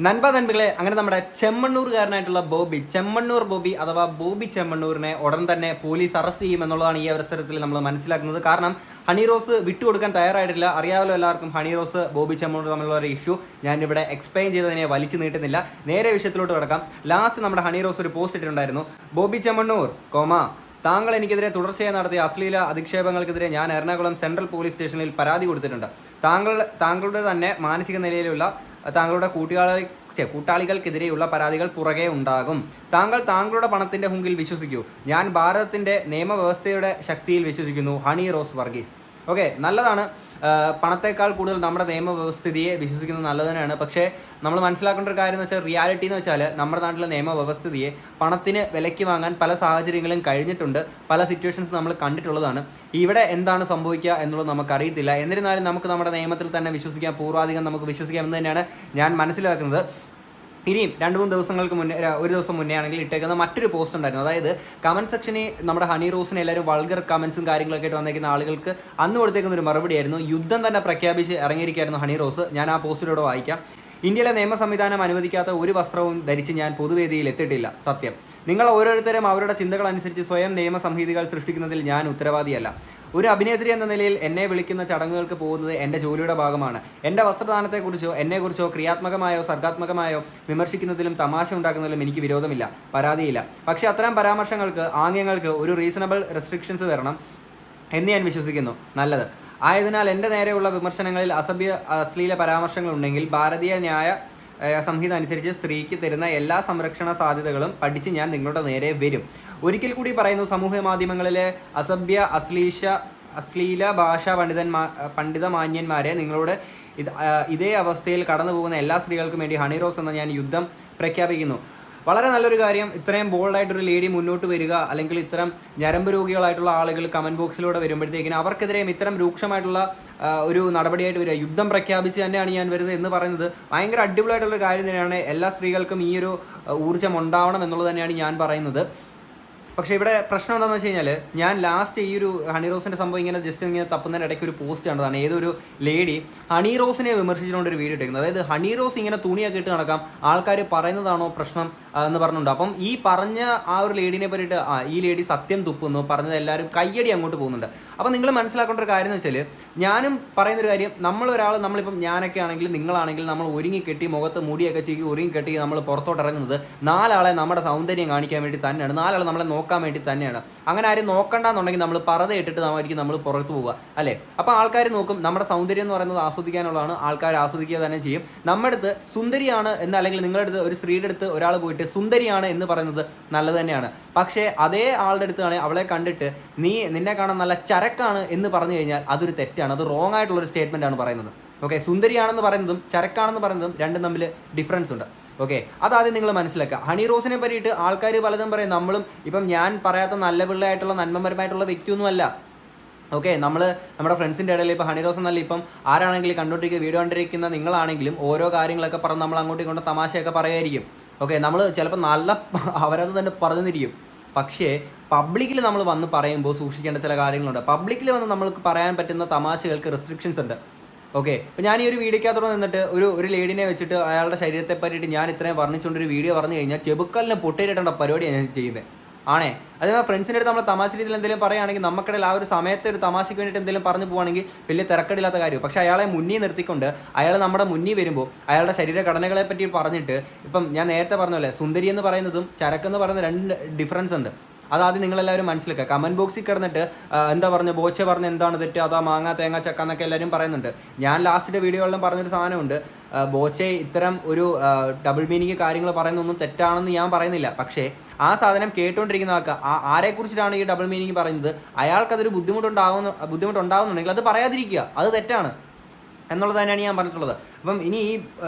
നൻപകളെ അങ്ങനെ നമ്മുടെ ചെമ്മണ്ണൂർകാരനായിട്ടുള്ള ചെമ്മണ്ണൂർ ബോബി അഥവാ ബോബി ചെമ്മണ്ണൂരിനെ ഉടൻ തന്നെ പോലീസ് അറസ്റ്റ് ചെയ്യും എന്നുള്ളതാണ് ഈ അവസരത്തിൽ നമ്മൾ മനസ്സിലാക്കുന്നത്. കാരണം ഹണി റോസ് വിട്ടുകൊടുക്കാൻ തയ്യാറായിട്ടില്ല. അറിയാമല്ലോ എല്ലാവർക്കും ഹണി റോസ് ബോബി ചെമ്മണ്ണൂർ തമ്മിലുള്ള ഒരു ഇഷ്യൂ. ഞാനിവിടെ എക്സ്പ്ലെയിൻ ചെയ്തതിനെ വലിച്ചു നീട്ടുന്നില്ല, നേരെ വിഷയത്തിലോട്ട് കിടക്കാം. ലാസ്റ്റ് നമ്മുടെ ഹണി റോസ് ഒരു പോസ്റ്റ് ഇട്ടിട്ടുണ്ടായിരുന്നു. ബോബി ചെമ്മണ്ണൂർ താങ്കൾ എനിക്കെതിരെ തുടർച്ചയായി നടത്തിയ അശ്ലീല അധിക്ഷേപങ്ങൾക്കെതിരെ ഞാൻ എറണാകുളം സെൻട്രൽ പോലീസ് സ്റ്റേഷനിൽ പരാതി കൊടുത്തിട്ടുണ്ട്. താങ്കളുടെ തന്നെ മാനസിക നിലയിലുള്ള താങ്കളുടെ കൂട്ടാളികൾക്കെതിരെയുള്ള പരാതികൾ പുറകെ ഉണ്ടാകും. താങ്കളുടെ പണത്തിൻ്റെ മുമ്പിൽ വിശ്വസിക്കൂ. ഞാൻ ഭാരതത്തിൻ്റെ നിയമവ്യവസ്ഥയുടെ ശക്തിയിൽ വിശ്വസിക്കുന്നു. ഹണി റോസ് വർഗീസ്. ഓക്കെ, നല്ലതാണ്. പണത്തേക്കാൾ കൂടുതൽ നമ്മുടെ നിയമവ്യവസ്ഥിതിയെ വിശ്വസിക്കുന്നത് നല്ലത് തന്നെയാണ്. പക്ഷേ നമ്മൾ മനസ്സിലാക്കേണ്ട ഒരു കാര്യം എന്ന് വെച്ചാൽ, റിയാലിറ്റി എന്ന് വെച്ചാൽ നമ്മുടെ നാട്ടിലെ നിയമവ്യവസ്ഥിതിയെ പണത്തിന് വിലയ്ക്ക് വാങ്ങാൻ പല സാഹചര്യങ്ങളും കഴിഞ്ഞിട്ടുണ്ട്, പല സിറ്റുവേഷൻസ് നമ്മൾ കണ്ടിട്ടുള്ളതാണ്. ഇവിടെ എന്താണ് സംഭവിക്കുക എന്നുള്ളത് നമുക്കറിയത്തില്ല. എന്നിരുന്നാലും നമുക്ക് നമ്മുടെ നിയമത്തിൽ തന്നെ വിശ്വസിക്കാം, പൂർവാധികം നമുക്ക് വിശ്വസിക്കാമെന്ന് തന്നെയാണ് ഞാൻ മനസ്സിലാക്കുന്നത്. ഇനിയും 2-3 ദിവസങ്ങൾക്ക് മുന്നേ, ഒരു ദിവസം മുന്നേ ആണെങ്കിൽ ഇട്ടേക്കുന്ന മറ്റൊരു പോസ്റ്റ് ഉണ്ടായിരുന്നു. അതായത് കമൻറ്റ് സെക്ഷനിൽ നമ്മുടെ ഹണി റോസിന് എല്ലാവരും വൾഗർ കമൻസും കാര്യങ്ങളൊക്കെ ആയിട്ട് വന്നേക്കുന്ന ആളുകൾക്ക് അന്ന് കൊടുത്തേക്കുന്ന ഒരു മറുപടിയായിരുന്നു. യുദ്ധം തന്നെ പ്രഖ്യാപിച്ച് ഇറങ്ങിയിരിക്കുകയായിരുന്നു ഹണി റോസ്. ഞാൻ ആ പോസ്റ്റിലൂടെ വായിക്കാം. ഇന്ത്യയിലെ നിയമ സംവിധാനം അനുവദിക്കാത്ത ഒരു വസ്ത്രവും ധരിച്ച് ഞാൻ പൊതുവേദിയിൽ എത്തിയിട്ടില്ല. സത്യം. നിങ്ങൾ ഓരോരുത്തരും അവരുടെ ചിന്തകൾ അനുസരിച്ച് സ്വയം നിയമ സംഹിതകൾ സൃഷ്ടിക്കുന്നതിൽ ഞാൻ ഉത്തരവാദിയല്ല. ഒരു അഭിനേത്രി എന്ന നിലയിൽ എന്നെ വിളിക്കുന്ന ചടങ്ങുകൾക്ക് പോകുന്നത് എൻ്റെ ജോലിയുടെ ഭാഗമാണ്. എൻ്റെ വസ്ത്രദാനത്തെക്കുറിച്ചോ എന്നെക്കുറിച്ചോ ക്രിയാത്മകമായോ സർഗാത്മകമായോ വിമർശിക്കുന്നതിലും തമാശ ഉണ്ടാക്കുന്നതിലും എനിക്ക് വിരോധമില്ല, പരാതിയില്ല. പക്ഷേ അത്തരം പരാമർശങ്ങൾക്ക്, ആംഗ്യങ്ങൾക്ക് ഒരു റീസണബിൾ റെസ്ട്രിക്ഷൻസ് വരണം എന്ന് ഞാൻ വിശ്വസിക്കുന്നു. നല്ലത്. ആയതിനാൽ എൻ്റെ നേരെയുള്ള വിമർശനങ്ങളിൽ അശ്ലീല പരാമർശങ്ങളുണ്ടെങ്കിൽ ഭാരതീയ ന്യായ സംഹിത അനുസരിച്ച് സ്ത്രീക്ക് തരുന്ന എല്ലാ സംരക്ഷണ സാധ്യതകളും പഠിച്ച് ഞാൻ നിങ്ങളുടെ നേരെ വരും. ഒരിക്കൽ കൂടി പറയുന്നു, സമൂഹ മാധ്യമങ്ങളിലെ അശ്ലീല ഭാഷാ പണ്ഡിതമാന്യന്മാരെ, നിങ്ങളോട് ഇതേ അവസ്ഥയിൽ കടന്നു പോകുന്ന എല്ലാ സ്ത്രീകൾക്കും വേണ്ടി ഹണി റോസ് എന്ന ഞാൻ യുദ്ധം പ്രഖ്യാപിക്കുന്നു. വളരെ നല്ലൊരു കാര്യം. ഇത്രയും ബോൾഡായിട്ടൊരു ലേഡി മുന്നോട്ട് വരിക, അല്ലെങ്കിൽ ഇത്തരം ഞരമ്പ് രോഗികളായിട്ടുള്ള ആളുകൾ കമൻറ്റ് ബോക്സിലൂടെ വരുമ്പോഴത്തേക്കിന് അവർക്കെതിരെയും ഇത്തരം രൂക്ഷമായിട്ടുള്ള ഒരു നടപടിയായിട്ട് വരിക, യുദ്ധം പ്രഖ്യാപിച്ച് തന്നെയാണ് ഞാൻ വരുന്നത് എന്ന് പറയുന്നത് ഭയങ്കര അടിപൊളിയായിട്ടുള്ളൊരു കാര്യം തന്നെയാണ്. എല്ലാ സ്ത്രീകൾക്കും ഈ ഒരു ഊർജ്ജം ഉണ്ടാവണം എന്നുള്ളത് തന്നെയാണ് ഞാൻ പറയുന്നത്. പക്ഷേ ഇവിടെ പ്രശ്നം എന്താണെന്ന് വെച്ച് കഴിഞ്ഞാൽ, ഞാൻ ലാസ്റ്റ് ഈ ഒരു ഹണി റോസിൻ്റെ സംഭവം ഇങ്ങനെ ജസ്റ്റ് ഇങ്ങനെ തപ്പുന്നതിന് ഇടയ്ക്ക് ഒരു പോസ്റ്റ് കണ്ടതാണ്. ഏതൊരു ലേഡി ഹണി റോസിനെ വിമർശിച്ചുകൊണ്ട് ഒരു വീഡിയോ ഇട്ടേക്കുന്നത്. അതായത് ഹണി റോസ് ഇങ്ങനെ തുണിയൊക്കെ ഇട്ട് നടക്കാം, ആൾക്കാർ പറയുന്നതാണോ പ്രശ്നം എന്ന് പറഞ്ഞിട്ടുണ്ട്. അപ്പം ഈ പറഞ്ഞ ആ ഒരു ലേഡീനെ പറ്റിയിട്ട് ഈ ലേഡി സത്യം തുപ്പുന്നു പറഞ്ഞത് എല്ലാവരും കയ്യടി അങ്ങോട്ട് പോകുന്നുണ്ട്. അപ്പം നിങ്ങൾ മനസ്സിലാക്കേണ്ട ഒരു കാര്യം എന്ന് വെച്ചാൽ, ഞാനും പറയുന്നൊരു കാര്യം, നമ്മളിപ്പം ഞാനൊക്കെ ആണെങ്കിൽ, നിങ്ങളാണെങ്കിൽ, നമ്മൾ ഒരുങ്ങിക്കെട്ടി മുഖത്ത് മുടിയൊക്കെ ചീക്കി ഒരുങ്ങിക്കെട്ടി നമ്മൾ പുറത്തോട്ട് ഇറങ്ങുന്നത് 4 ആളെ നമ്മുടെ സൗന്ദര്യം കാണിക്കാൻ വേണ്ടി തന്നെയാണ്, 4 ആളെ നമ്മളെ നോക്കാൻ വേണ്ടി തന്നെയാണ്. അങ്ങനെ ആരും നോക്കണ്ടെന്നുണ്ടെങ്കിൽ നമ്മൾ പറത ഇട്ടിട്ട് നമ്മൾ പുറത്ത് പോവുക, അല്ലേ? അപ്പോൾ ആൾക്കാർ നോക്കും. നമ്മുടെ സൗന്ദര്യം എന്ന് പറയുന്നത് ആസ്വദിക്കാനുള്ളതാണ്, ആൾക്കാർ ആസ്വദിക്കുക തന്നെ ചെയ്യും. നമ്മുടെ അടുത്ത് സുന്ദരിയാണ് എന്ന്, അല്ലെങ്കിൽ നിങ്ങളുടെ അടുത്ത് ഒരു സ്ത്രീയുടെ അടുത്ത് ഒരാൾ പോയിട്ട് സുന്ദരിയാണ് എന്ന് പറയുന്നത് നല്ലത് തന്നെയാണ്. പക്ഷേ അതേ ആളുടെ അടുത്താണ് അവളെ കണ്ടിട്ട് നിന്നെ കാണാൻ നല്ല ചരക്കാണ് എന്ന് പറഞ്ഞു കഴിഞ്ഞാൽ അതൊരു തെറ്റാണ്, അത് റോങ് ആയിട്ടുള്ളൊരു സ്റ്റേറ്റ്മെൻ്റ് ആണ് പറയുന്നത്. ഓക്കെ, സുന്ദരിയാണെന്ന് പറയുന്നതും ചരക്കാണെന്ന് പറയുന്നതും രണ്ടും തമ്മിൽ ഡിഫറൻസ് ഉണ്ട്. ഓക്കെ, അതാദ്യം നിങ്ങൾ മനസ്സിലാക്കുക. ഹണി റോസിനെ പറ്റിയിട്ട് ആൾക്കാർ പലതും പറയും. നമ്മളും ഇപ്പം ഞാൻ പറയാത്ത നല്ല പിള്ളയായിട്ടുള്ള നന്മപരമായിട്ടുള്ള വ്യക്തിയൊന്നുമല്ല. ഓക്കെ, നമ്മുടെ ഫ്രണ്ട്സിൻ്റെ ഇടയിൽ ഇപ്പോൾ ഹണി റോസ് എന്നല്ല, ഇപ്പം ആരാണെങ്കിലും കണ്ടുകൊണ്ടിരിക്കുന്ന വീഡിയോ കണ്ടിരിക്കുന്ന നിങ്ങളാണെങ്കിലും ഓരോ കാര്യങ്ങളൊക്കെ പറഞ്ഞ് നമ്മൾ അങ്ങോട്ടും ഇങ്ങോട്ടും തമാശയൊക്കെ പറയുമായിരിക്കും. ഓക്കെ, നമ്മൾ ചിലപ്പോൾ നല്ല അവരത് തന്നെ പറഞ്ഞിരിക്കും. പക്ഷേ പബ്ലിക്കിൽ നമ്മൾ വന്ന് പറയുമ്പോൾ സൂക്ഷിക്കേണ്ട ചില കാര്യങ്ങളുണ്ട്. പബ്ലിക്കിൽ വന്ന് നമ്മൾക്ക് പറയാൻ പറ്റുന്ന തമാശകൾക്ക് റെസ്ട്രിക്ഷൻസ് ഉണ്ട്. ഓക്കെ, അപ്പോൾ ഞാൻ ഈ ഒരു വീഡിയോക്കകത്തോടെ നിന്നിട്ട് ഒരു ലേഡിനെ വെച്ചിട്ട് അയാളുടെ ശരീരത്തെ പറ്റിയിട്ട് ഞാൻ ഇത്രയും വർണ്ണിച്ചുകൊണ്ടൊരു വീഡിയോ പറഞ്ഞു കഴിഞ്ഞാൽ ചെബുക്കലിനെ പൊട്ടിയിട്ടേണ്ട പരിപാടിയാണ് ഞാൻ ചെയ്യുന്നത് ആണേ. അതേപോലെ ഫ്രണ്ട്സിൻ്റെ അടുത്ത് നമ്മൾ തമാശ രീതിയിൽ എന്തെങ്കിലും പറയുകയാണെങ്കിൽ, നമുക്കിടയിൽ ആ ഒരു സമയത്ത് ഒരു തമാശയ്ക്ക് വേണ്ടിയിട്ട് എന്തെങ്കിലും പറഞ്ഞു പോകുകയാണെങ്കിൽ വലിയ തിരക്കടില്ലാത്ത കാര്യം. പക്ഷേ അയാളെ മുന്നിൽ നിർത്തിക്കൊണ്ട് അയാൾ നമ്മുടെ മുന്നിൽ വരുമ്പോൾ അയാളുടെ ശരീരഘടനകളെ പറ്റി പറഞ്ഞിട്ട്, ഇപ്പം ഞാൻ നേരത്തെ പറഞ്ഞല്ലേ, സുന്ദരി എന്ന് പറയുന്നതും ചരക്കെന്ന് പറയുന്ന 2 ഡിഫറൻസ് ഉണ്ട്. അതാദ്യം നിങ്ങളെല്ലാവരും മനസ്സിലാക്കുക. കമൻറ്റ് ബോക്സിൽ കിടന്നിട്ട് എന്താ പറഞ്ഞു, ബോച്ച പറഞ്ഞ് എന്താണ് തെറ്റ്, അതാ മാങ്ങ തേങ്ങ ചക്ക എന്നൊക്കെ എല്ലാവരും പറയുന്നുണ്ട്. ഞാൻ ലാസ്റ്റിൻ്റെ വീഡിയോകളിലും പറഞ്ഞൊരു സാധനമുണ്ട്, ബോച്ചെ ഇത്തരം ഒരു ഡബിൾ മീനിങ് കാര്യങ്ങൾ പറയുന്നതൊന്നും തെറ്റാണെന്ന് ഞാൻ പറയുന്നില്ല. പക്ഷേ ആ സാധനം കേട്ടുകൊണ്ടിരിക്കുന്ന ആരെക്കുറിച്ചിട്ടാണ് ഈ ഡബിൾ മീനിങ് പറയുന്നത്, അയാൾക്കതൊരു ബുദ്ധിമുട്ടുണ്ടാകുന്നുണ്ടെങ്കിൽ അത് പറയാതിരിക്കുക, അത് തെറ്റാണ് എന്നുള്ളത് തന്നെയാണ് ഞാൻ പറഞ്ഞിട്ടുള്ളത്. അപ്പം ഇനി ഈ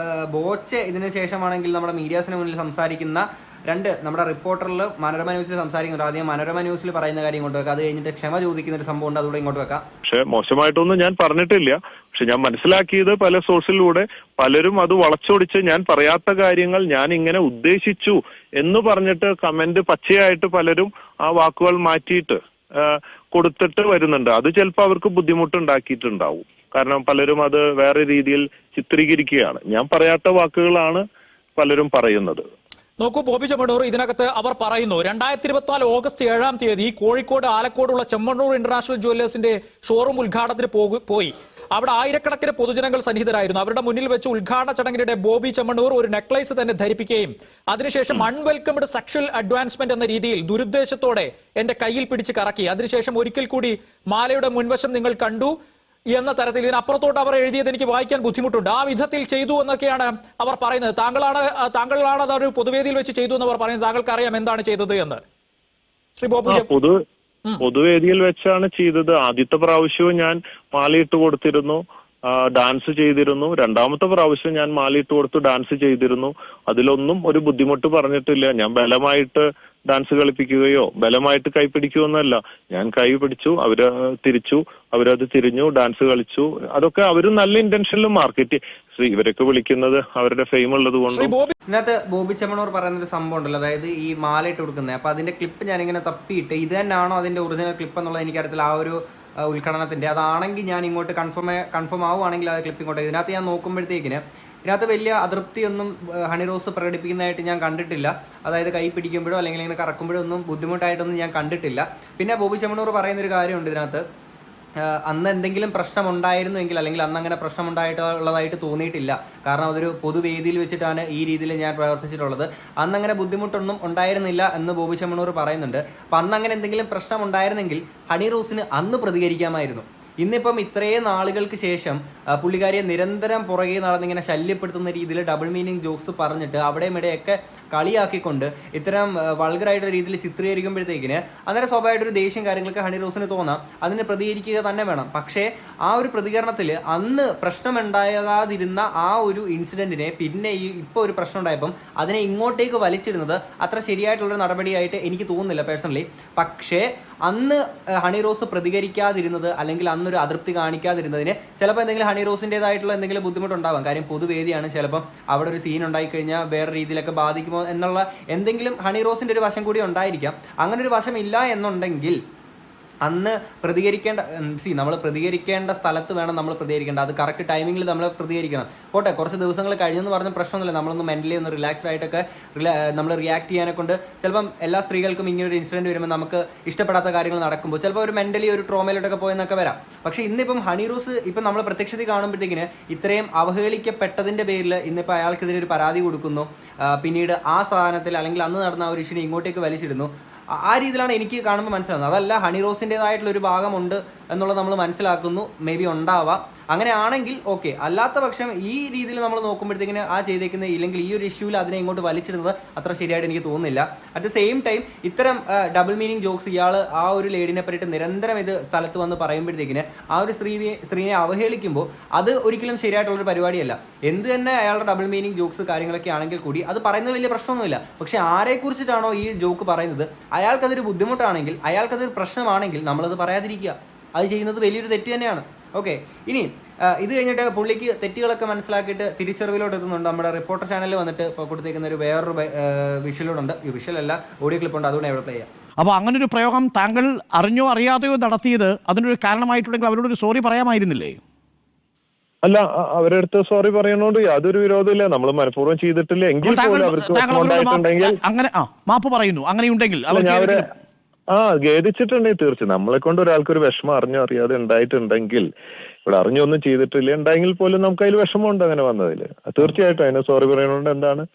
ബോച്ച ഇതിന് ശേഷമാണെങ്കിൽ നമ്മുടെ മീഡിയാസിന് മുന്നിൽ സംസാരിക്കുന്ന 2 നമ്മുടെ റിപ്പോർട്ടറിൽ മനോരമ ന്യൂസിൽ സംസാരിക്കുന്നുണ്ട്. ആദ്യം മനോരമ ന്യൂസിൽ പറയുന്ന കാര്യം ഇങ്ങോട്ട് വെക്കാം, അത് കഴിഞ്ഞിട്ട് ക്ഷമ ചോദിക്കുന്ന ഒരു സംഭവം ഉണ്ട്, അതുകൂടെ ഇങ്ങോട്ട് വെക്കാം. പക്ഷെ മോശമായിട്ടൊന്നും ഞാൻ പറഞ്ഞിട്ടില്ല. പക്ഷെ ഞാൻ മനസ്സിലാക്കിയത് പല സോഴ്സിലൂടെ പലരും അത് വളച്ചൊടിച്ച് ഞാൻ പറയാത്ത കാര്യങ്ങൾ ഞാൻ ഇങ്ങനെ ഉദ്ദേശിച്ചു എന്ന് പറഞ്ഞിട്ട് കമന്റ് പച്ചയായിട്ട് പലരും ആ വാക്കുകൾ മാറ്റിയിട്ട് കൊടുത്തിട്ട് വരുന്നുണ്ട്. അത് ചിലപ്പോൾ അവർക്ക് ബുദ്ധിമുട്ടുണ്ടാക്കിയിട്ടുണ്ടാവും. കാരണം പലരും അത് വേറെ രീതിയിൽ ചിത്രീകരിക്കുകയാണ്. ഞാൻ പറയാത്ത വാക്കുകളാണ് പലരും പറയുന്നത്. നോക്കൂ ബോബി ചെമ്മണ്ണൂർ, ഇതിനകത്ത് അവർ പറയുന്നു 2024 ഓഗസ്റ്റ് 7-ാം തീയതി കോഴിക്കോട് ആലക്കോടുള്ള ചെമ്മണ്ണൂർ ഇന്റർനാഷണൽ ജുവല്ലേഴ്സിന്റെ ഷോറൂം ഉദ്ഘാടനത്തിന് പോയി. അവിടെ ആയിരക്കണക്കിന് പൊതുജനങ്ങൾ സന്നിഹിതരായിരുന്നു. അവരുടെ മുന്നിൽ വെച്ച് ഉദ്ഘാടന ചടങ്ങിനിടെ ബോബി ചെമ്മണ്ണൂർ ഒരു നെക്ലേസ് തന്നെ ധരിപ്പിക്കുകയും അതിനുശേഷം അൺവെൽക്കംഡ് സെക്ഷൽ അഡ്വാൻസ്മെന്റ് എന്ന രീതിയിൽ ദുരുദ്ദേശത്തോടെ എന്റെ കയ്യിൽ പിടിച്ച് കറക്കി. അതിനുശേഷം ഒരിക്കൽ കൂടി മാലയുടെ മുൻവശം നിങ്ങൾ കണ്ടു എന്ന തരത്തിൽ ഇതിനപ്പുറത്തോട്ട് അവർ എഴുതിയത് എനിക്ക് വായിക്കാൻ ബുദ്ധിമുട്ടുണ്ട്. ആ വിധത്തിൽ ചെയ്തു എന്നൊക്കെയാണ് അവർ പറയുന്നത്. താങ്കളാണ് അതൊരു പൊതുവേദിയിൽ വെച്ച് ചെയ്തു എന്ന് അവർ പറയുന്നത്. താങ്കൾക്ക് അറിയാം എന്താണ് ചെയ്തത് എന്ന്. ശ്രീ ബോബു പൊതുവേദിയിൽ വെച്ചാണ് ചെയ്തത്. ആദ്യത്തെ പ്രാവശ്യവും ഞാൻ മാലയിട്ട് കൊടുത്തിരുന്നു, ഡാൻസ് ചെയ്തിരുന്നു. രണ്ടാമത്തെ പ്രാവശ്യം ഞാൻ മാലയിട്ട് കൊടുത്തു, ഡാൻസ് ചെയ്തിരുന്നു. അതിലൊന്നും ഒരു ബുദ്ധിമുട്ട് പറഞ്ഞിട്ടില്ല. ഞാൻ ബലമായിട്ട് ഡാൻസ് കളിപ്പിക്കുകയോ ബലമായിട്ട് കൈ പിടിക്കുകയൊന്നുമല്ല. ഞാൻ കൈ പിടിച്ചു, അവര് തിരിച്ചു, അവരത് തിരിഞ്ഞു, ഡാൻസ് കളിച്ചു. അതൊക്കെ അവര് നല്ല ഇന്റൻഷനിലും മാർക്കറ്റ് ഇവരൊക്കെ വിളിക്കുന്നത് അവരുടെ ഫെയിം ഉള്ളത് കൊണ്ട്. ഇതിനകത്ത് ബോബി ചെമ്മണ്ണൂർ പറയുന്നൊരു സംഭവം ഉണ്ടല്ലോ, അതായത് ഈ മാല ഇട്ട് കൊടുക്കുന്നത്. അപ്പൊ അതിന്റെ ക്ലിപ്പ് ഞാനിങ്ങനെ തപ്പിയിട്ട് ഇത് തന്നെയാണോ അതിന്റെ ഒറിജിനൽ ക്ലിപ്പ് എന്നുള്ളത് എനിക്കറിയത്തില്ല. ആ ഒരു ഉദ്ഘാടനത്തിന്റെ അതാണെങ്കിൽ ഞാൻ ഇങ്ങോട്ട് കൺഫേം ആവുകയാണെങ്കിൽ അത് ക്ലിപ്പ് ഇങ്ങോട്ട്. ഇതിനകത്ത് ഞാൻ നോക്കുമ്പോഴത്തേക്കിന് ഇതിനകത്ത് വലിയ അതൃപ്തിയൊന്നും ഹണി റോസ് പ്രകടിപ്പിക്കുന്നതായിട്ട് ഞാൻ കണ്ടിട്ടില്ല. അതായത് കൈ പിടിക്കുമ്പോഴോ അല്ലെങ്കിൽ ഇങ്ങനെ കറക്കുമ്പോഴോ ഒന്നും ബുദ്ധിമുട്ടായിട്ടൊന്നും ഞാൻ കണ്ടിട്ടില്ല. പിന്നെ ബോബി ചെമ്മണ്ണൂർ പറയുന്നൊരു കാര്യമുണ്ട് ഇതിനകത്ത്, അന്ന് എന്തെങ്കിലും പ്രശ്നം ഉണ്ടായിരുന്നുവെങ്കിൽ അല്ലെങ്കിൽ അന്ന് അങ്ങനെ പ്രശ്നം ഉണ്ടായിട്ടുള്ളതായിട്ട് തോന്നിയിട്ടില്ല. കാരണം അതൊരു പൊതുവേദിയിൽ വെച്ചിട്ടാണ് ഈ രീതിയിൽ ഞാൻ പ്രവർത്തിച്ചിട്ടുള്ളത്. അന്ന് അങ്ങനെ ബുദ്ധിമുട്ടൊന്നും ഉണ്ടായിരുന്നില്ല എന്ന് ബോബി ചെമ്മണ്ണൂർ പറയുന്നുണ്ട്. അപ്പം അന്ന് അങ്ങനെ എന്തെങ്കിലും പ്രശ്നം ഉണ്ടായിരുന്നെങ്കിൽ ഹണി റോസിന് അന്ന് പ്രതികരിക്കാമായിരുന്നു. ഇന്നിപ്പം ഇത്രയും നാളുകൾക്ക് ശേഷം പുള്ളിക്കാരിയെ നിരന്തരം പുറകെ നടന്നിങ്ങനെ ശല്യപ്പെടുത്തുന്ന രീതിയിൽ ഡബിൾ മീനിങ് ജോക്സ് പറഞ്ഞിട്ട് അവിടെയും ഇവിടെയൊക്കെ കളിയാക്കിക്കൊണ്ട് ഇത്തരം വൾഗറായിട്ടുള്ള രീതിയിൽ ചിത്രീകരിക്കുമ്പോഴത്തേക്കിന് അന്നേരം സ്വാഭാവികമായിട്ടൊരു ദേഷ്യം കാര്യങ്ങൾക്ക് ഹണി റോസിന് തോന്നാം. അതിന് പ്രതികരിക്കുക തന്നെ വേണം. പക്ഷേ ആ ഒരു പ്രതികരണത്തിൽ അന്ന് പ്രശ്നമുണ്ടാകാതിരുന്ന ആ ഒരു ഇൻസിഡൻറ്റിനെ പിന്നെ ഇപ്പോൾ ഒരു പ്രശ്നം ഉണ്ടായപ്പം അതിനെ ഇങ്ങോട്ടേക്ക് വലിച്ചിടുന്നത് അത്ര ശരിയായിട്ടുള്ളൊരു നടപടിയായിട്ട് എനിക്ക് തോന്നുന്നില്ല പേഴ്സണലി. പക്ഷേ അന്ന് ഹണി റോസ് പ്രതികരിക്കാതിരുന്നത് അല്ലെങ്കിൽ അന്നൊരു അതൃപ്തി കാണിക്കാതിരുന്നതിന് ചിലപ്പോൾ എന്തെങ്കിലും ഹണി റോസിൻ്റെതായിട്ടുള്ള എന്തെങ്കിലും ബുദ്ധിമുട്ടുണ്ടാവാം. കാര്യം പൊതുവേദിയാണ്, ചിലപ്പം അവിടെ ഒരു സീൻ ഉണ്ടായിക്കഴിഞ്ഞാൽ വേറെ രീതിയിലൊക്കെ ബാധിക്കുമോ എന്നുള്ള എന്തെങ്കിലും ഹണി റോസിൻ്റെ ഒരു വശം കൂടി ഉണ്ടായിരിക്കാം. അങ്ങനെ ഒരു വശം ഇല്ല എന്നുണ്ടെങ്കിൽ അന്ന് നമ്മൾ പ്രതികരിക്കേണ്ട സ്ഥലത്ത് വേണം നമ്മൾ പ്രതികരിക്കേണ്ട. അത് കറക്റ്റ് ടൈമിങ്ങിൽ നമ്മൾ പ്രതികരിക്കണം. പോട്ടെ, കുറച്ച് ദിവസങ്ങൾ കഴിഞ്ഞെന്ന് പറഞ്ഞ പ്രശ്നമൊന്നുമില്ല. നമ്മളൊന്ന് മെൻ്റലി ഒന്ന് റിലാക്സ്ഡ് ആയിട്ടൊക്കെ നമ്മൾ റിയാക്ട് ചെയ്യാനെ കൊണ്ട് ചിലപ്പം എല്ലാ സ്ത്രീകൾക്കും ഇങ്ങനൊരു ഇൻസിഡൻറ്റ് വരുമ്പോൾ നമുക്ക് ഇഷ്ടപ്പെടാത്ത കാര്യങ്ങൾ നടക്കുമ്പോൾ ചിലപ്പോൾ ഒരു മെൻ്റലി ഒരു ട്രോമയിലോട്ടൊക്കെ പോയെന്നൊക്കെ വരാം. പക്ഷേ ഇന്നിപ്പം ഹണി റോസ് ഇപ്പം നമ്മൾ പ്രത്യക്ഷത്തിൽ കാണുമ്പോഴത്തേക്കിന് ഇത്രയും അവഹേളിക്കപ്പെട്ടതിൻ്റെ പേരിൽ ഇന്നിപ്പോൾ അയാൾക്കെതിരെ ഒരു പരാതി കൊടുക്കുന്നു. പിന്നീട് ആ സാധനത്തിൽ അല്ലെങ്കിൽ അന്ന് നടന്ന ആ ഒരു ഇഷ്യൂനെ ഇങ്ങോട്ടേക്ക് വലിച്ചിടുന്നു. ആ രീതിയിലാണ് എനിക്ക് കാണുമ്പോൾ മനസ്സിലാകുന്നത്. അതല്ല ഹണി റോസിൻ്റെതായിട്ടുള്ളൊരു ഭാഗമുണ്ട് എന്നുള്ളത് നമ്മൾ മനസ്സിലാക്കുന്നു. മേ ബി ഉണ്ടാവാം. അങ്ങനെ ആണെങ്കിൽ ഓക്കെ. അല്ലാത്ത പക്ഷം ഈ രീതിയിൽ നമ്മൾ നോക്കുമ്പോഴത്തേക്കിന് ആ ചെയ്തേക്കുന്ന ഇല്ലെങ്കിൽ ഈ ഒരു ഇഷ്യൂവിൽ അതിനെ ഇങ്ങോട്ട് വലിച്ചിടുന്നത് അത്ര ശരിയായിട്ട് എനിക്ക് തോന്നുന്നില്ല. അറ്റ് ദ സെയിം ടൈം ഇത്തരം ഡബിൾ മീനിങ് ജോക്സ് ഇയാൾ ആ ഒരു ലേഡിനെ പറ്റിയിട്ട് നിരന്തരം ഇത് സ്ഥലത്ത് വന്ന് പറയുമ്പോഴത്തേക്കിന് ആ ഒരു സ്ത്രീനെ അവഹേളിക്കുമ്പോൾ അത് ഒരിക്കലും ശരിയായിട്ടുള്ളൊരു പരിപാടിയല്ല. എന്ത് തന്നെ അയാളുടെ ഡബിൾ മീനിങ് ജോക്സ് കാര്യങ്ങളൊക്കെ ആണെങ്കിൽ കൂടി അത് പറയുന്നത് വലിയ പ്രശ്നമൊന്നുമില്ല. പക്ഷേ ആരെക്കുറിച്ചിട്ടാണോ ഈ ജോക്ക് പറയുന്നത് അയാൾക്കതൊരു ബുദ്ധിമുട്ടാണെങ്കിൽ അയാൾക്കതൊരു പ്രശ്നമാണെങ്കിൽ നമ്മളത് പറയാതിരിക്കുക. അത് ചെയ്യുന്നത് വലിയൊരു തെറ്റ് തന്നെയാണ്. ഓക്കെ, ഇനി ഇത് കഴിഞ്ഞിട്ട് പുള്ളിക്ക് തെറ്റുകളൊക്കെ മനസ്സിലാക്കിയിട്ട് തിരിച്ചറിവിലോട്ട് എത്തുന്നുണ്ട്. നമ്മുടെ റിപ്പോർട്ടർ ചാനലിൽ വന്നിട്ട് ഇപ്പോൾ കൊടുത്തേക്കുന്ന ഒരു വേറൊരു വിഷ്വലോടുണ്ട്. ഈ വിഷ്വലല്ല, ഓഡിയോ ക്ലിപ്പുണ്ട്. അതുകൊണ്ട് എവിടെ പ്ലേ ചെയ്യാം. അപ്പോൾ അങ്ങനൊരു പ്രയോഗം താങ്കൾ അറിഞ്ഞോ അറിയാതെയോ നടത്തിയത് അതിനൊരു കാരണമായിട്ടുണ്ടെങ്കിൽ അവരോടൊരു സോറി പറയാമായിരുന്നില്ലേ? അല്ല, അവരുടെ അടുത്ത് സോറി പറയണോണ്ട് യാതൊരു വിരോധമില്ല. നമ്മൾ മനഃപൂർവ്വം ചെയ്തിട്ടില്ല എങ്കിൽ പോലും അവർക്ക് അങ്ങനെ മാപ്പ് പറയുന്നു. അങ്ങനെയുണ്ടെങ്കിൽ ഖേദിച്ചിട്ടുണ്ടെങ്കിൽ തീർച്ചയായും നമ്മളെ കൊണ്ട് ഒരാൾക്ക് ഒരു വിഷമം അറിഞ്ഞോ അറിയാതെ ഉണ്ടായിട്ടുണ്ടെങ്കിൽ, ഇവിടെ അറിഞ്ഞൊന്നും ചെയ്തിട്ടില്ല ഉണ്ടെങ്കിൽ പോലും നമുക്ക് അതിൽ വിഷമമുണ്ട് അങ്ങനെ വന്നതിൽ. തീർച്ചയായിട്ടും അതിന് സോറി പറയണോണ്ട് എന്താണ്,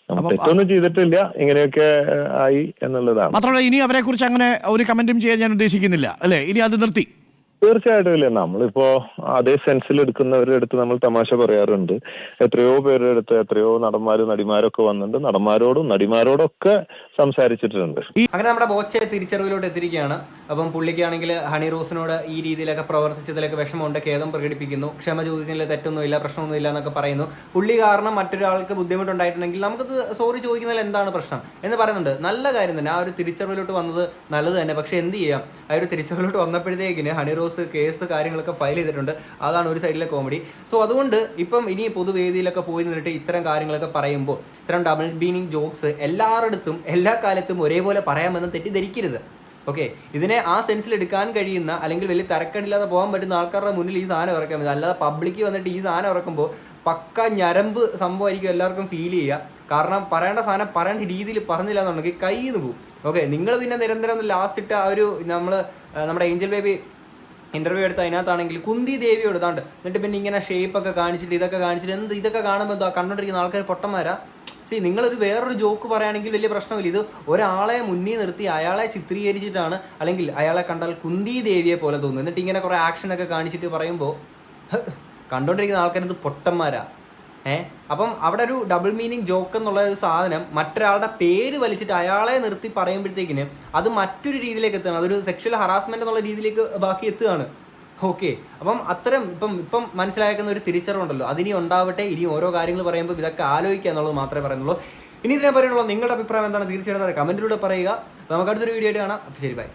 നമ്മൾ തെറ്റൊന്നും ചെയ്തിട്ടില്ല, ഇങ്ങനെയൊക്കെ ആയി എന്നുള്ളതാണ്. മാത്രമല്ല ഇനി അവരെ കുറിച്ച് അങ്ങനെ ഒരു കമന്റും ചെയ്യാൻ ഞാൻ ഉദ്ദേശിക്കുന്നില്ല, അല്ലെ? ഇനി അത് നിർത്തി. തീർച്ചയായിട്ടും ഇല്ല. നമ്മളിപ്പോ അതേ സെൻസിൽ എടുക്കുന്നവരുടെ അടുത്ത് നമ്മൾ തമാശ പറയാറുണ്ട്. എത്രയോ പേരുടെ അടുത്ത് എത്രയോ നടന്മാരും നടിമാരൊക്കെ വന്നിട്ടുണ്ട്. നടന്മാരോടും നടിമാരോടൊക്കെ സംസാരിച്ചിട്ടുണ്ട്. അങ്ങനെ നമ്മുടെ ബോച്ചെ തിരിച്ചറിവിലോട്ട് എത്തിയിരിക്കുകയാണ്. അപ്പം പുള്ളിക്കാണെങ്കിൽ ഹണി റോസിനോട് ഈ രീതിയിലൊക്കെ പ്രവർത്തിച്ചതിലൊക്കെ വിഷമമുണ്ട്, ഖേദം പ്രകടിപ്പിക്കുന്നു, ക്ഷമ ചോദിക്കുന്നതിൽ തെറ്റൊന്നുമില്ല, പ്രശ്നമൊന്നുമില്ല എന്നൊക്കെ പറയുന്നു. പുള്ളി കാരണം മറ്റൊരാൾക്ക് ബുദ്ധിമുട്ടുണ്ടായിട്ടുണ്ടെങ്കിൽ നമുക്കത് സോറി ചോദിക്കുന്നതിൽ എന്താണ് പ്രശ്നം എന്ന് പറയുന്നുണ്ട്. നല്ല കാര്യം തന്നെ, ആ ഒരു തിരിച്ചറിവിലോട്ട് വന്നത് നല്ലത് തന്നെ. പക്ഷെ എന്ത് ചെയ്യാം, ആ ഒരു തിരിച്ചറിവിലോട്ട് വന്നപ്പോഴത്തേക്കിന് ഹണി റോസ് കേസ് കാര്യങ്ങളൊക്കെ ഫയൽ ചെയ്തിട്ടുണ്ട്. അതാണ് ഒരു സൈഡിലെ കോമഡി. സോ അതുകൊണ്ട് ഇപ്പം ഇനി പൊതുവേദിയിലൊക്കെ പോയി നിന്നിട്ട് ഇത്തരം കാര്യങ്ങളൊക്കെ പറയുമ്പോൾ ഇത്തരം ഡബിൾ മീനിങ് ജോക്സ് എല്ലായിടത്തും എല്ലാ കാലത്തും ഒരേപോലെ പറയാമെന്ന് തെറ്റിദ്ധരിക്കരുത്. ഓക്കെ, ഇതിനെ ആ സെൻസിൽ എടുക്കാൻ കഴിയുന്ന അല്ലെങ്കിൽ വലിയ തരക്കേടില്ലാതെ പോകാൻ പറ്റുന്ന ആൾക്കാരുടെ മുന്നിൽ ഈ സാധനം ഇറക്കാൻ പറ്റും. അല്ലാതെ പബ്ലിക്ക് വന്നിട്ട് ഈ സാധനം ഇറക്കുമ്പോൾ പക്ക ഞരമ്പ് സംഭവമായിരിക്കും എല്ലാവർക്കും ഫീൽ ചെയ്യുക. കാരണം പറയേണ്ട സാധനം പറയേണ്ട രീതിയിൽ പറഞ്ഞില്ല എന്നുണ്ടെങ്കിൽ കയ്യിൽ നിന്ന് പോകും. ഓക്കെ, നിങ്ങൾ പിന്നെ നിരന്തരം ലാസ്റ്റ് ഇട്ട് ആ ഒരു നമ്മുടെ ഏഞ്ചൽ ബേബി ഇൻ്റർവ്യൂ എടുത്ത് അതിനകത്താണെങ്കിൽ കുന്തി ദേവിയോട് താണ്ട് എന്നിട്ട് പിന്നെ ഇങ്ങനെ ഷേപ്പൊക്കെ കാണിച്ചിട്ട് ഇതൊക്കെ കാണിച്ചിട്ട് ഇതൊക്കെ കാണുമ്പോൾ എന്താ കണ്ടോണ്ടിരിക്കുന്ന ആൾക്കാർ പൊട്ടന്മാരാ. നിങ്ങളൊരു വേറൊരു ജോക്ക് പറയുകയാണെങ്കിൽ വലിയ പ്രശ്നമില്ല. ഇത് ഒരാളെ മുന്നിൽ നിർത്തി അയാളെ ചിത്രീകരിച്ചിട്ടാണ്, അല്ലെങ്കിൽ അയാളെ കണ്ടാൽ കുന്തി ദേവിയെ പോലെ തോന്നുന്നു, എന്നിട്ട് ഇങ്ങനെ കുറേ ആക്ഷനൊക്കെ കാണിച്ചിട്ട് പറയുമ്പോൾ കണ്ടോണ്ടിരിക്കുന്ന ആൾക്കാരത് പൊട്ടന്മാരാ. അപ്പം അവിടെ ഒരു ഡബിൾ മീനിങ് ജോക്ക് എന്നുള്ള ഒരു സാധനം മറ്റൊരാളുടെ പേര് വലിച്ചിട്ട് അയാളെ നിർത്തി പറയുമ്പോഴത്തേക്കിന് അത് മറ്റൊരു രീതിയിലേക്ക് എത്തുകയാണ്. അതൊരു സെക്ഷൽ ഹറാസ്മെന്റ് എന്നുള്ള രീതിയിലേക്ക് ബാക്കി എത്തുകയാണ്. ഓക്കെ, അപ്പം അത്തരം ഇപ്പം മനസ്സിലാക്കുന്ന ഒരു തിരിച്ചറിവുണ്ടല്ലോ, അതിനി ഉണ്ടാവട്ടെ. ഇനി ഓരോ കാര്യങ്ങൾ പറയുമ്പോൾ ഇതൊക്കെ ആലോചിക്കുക എന്നുള്ളത് മാത്രമേ പറയുന്നുള്ളൂ. ഇനി ഇതിനെ പറയുള്ളൂ. നിങ്ങളുടെ അഭിപ്രായം എന്താണ് തീർച്ചയായിട്ടും കമന്റിലൂടെ പറയുക. നമുക്ക് അടുത്തൊരു വീഡിയോ ആയിട്ട് കാണാം. അപ്പോൾ ശരി, ബൈ.